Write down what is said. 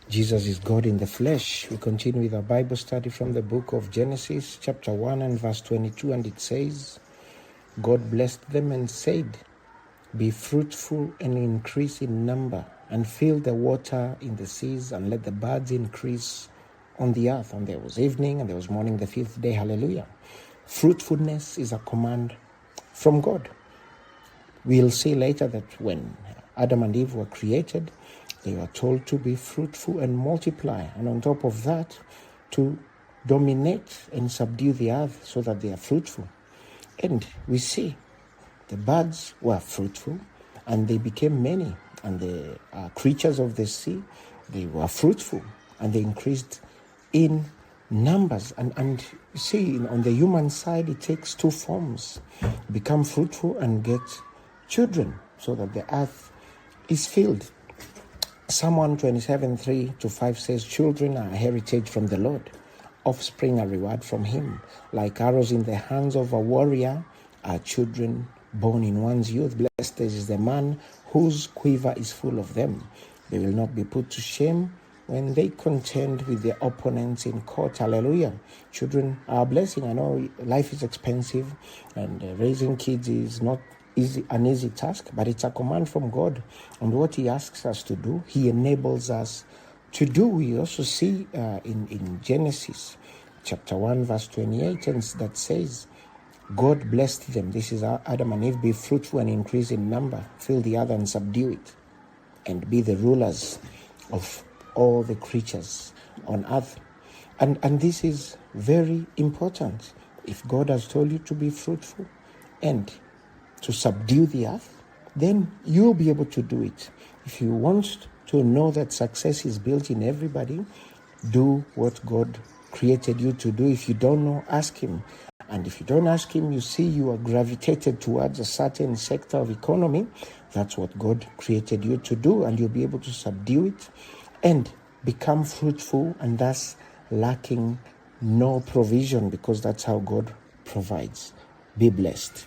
Jesus is God in the flesh. We continue with our Bible study from the book of Genesis, chapter 1 and verse 22, and it says, God blessed them and said, be fruitful and increase in number, and fill the water in the seas, and let the birds increase on the earth. And there was evening, and there was morning the fifth day. Hallelujah. Fruitfulness is a command from God. We'll see later that when Adam and Eve were created, they were told to be fruitful and multiply, and on top of that, to dominate and subdue the earth so that they are fruitful. And we see the birds were fruitful, and they became many, and the creatures of the sea, they were fruitful, and they increased in numbers. And you see, on the human side, it takes two forms: become fruitful and get children, so that the earth is filled. Psalm 127:3-5 says, children are a heritage from the Lord, offspring a reward from him. Like arrows in the hands of a warrior are children born in one's youth. Blessed is the man whose quiver is full of them. They will not be put to shame when they contend with their opponents in court. Hallelujah. Children are a blessing. I know life is expensive, and raising kids is not an easy task, but it's a command from God. And what he asks us to do, he enables us to do. We also see in Genesis chapter 1 verse 28, and that says, God blessed them. This is Adam and Eve. Be fruitful and increase in number. Fill the earth and subdue it, and be the rulers of all the creatures on earth. And this is very important. If God has told you to be fruitful and to subdue the earth, then you'll be able to do it. If you want to know that success is built in everybody, do what God created you to do. If you don't know, ask him. And if you don't ask him, you see you are gravitated towards a certain sector of economy. That's what God created you to do, and you'll be able to subdue it and become fruitful, and thus lacking no provision, because that's how God provides. Be blessed.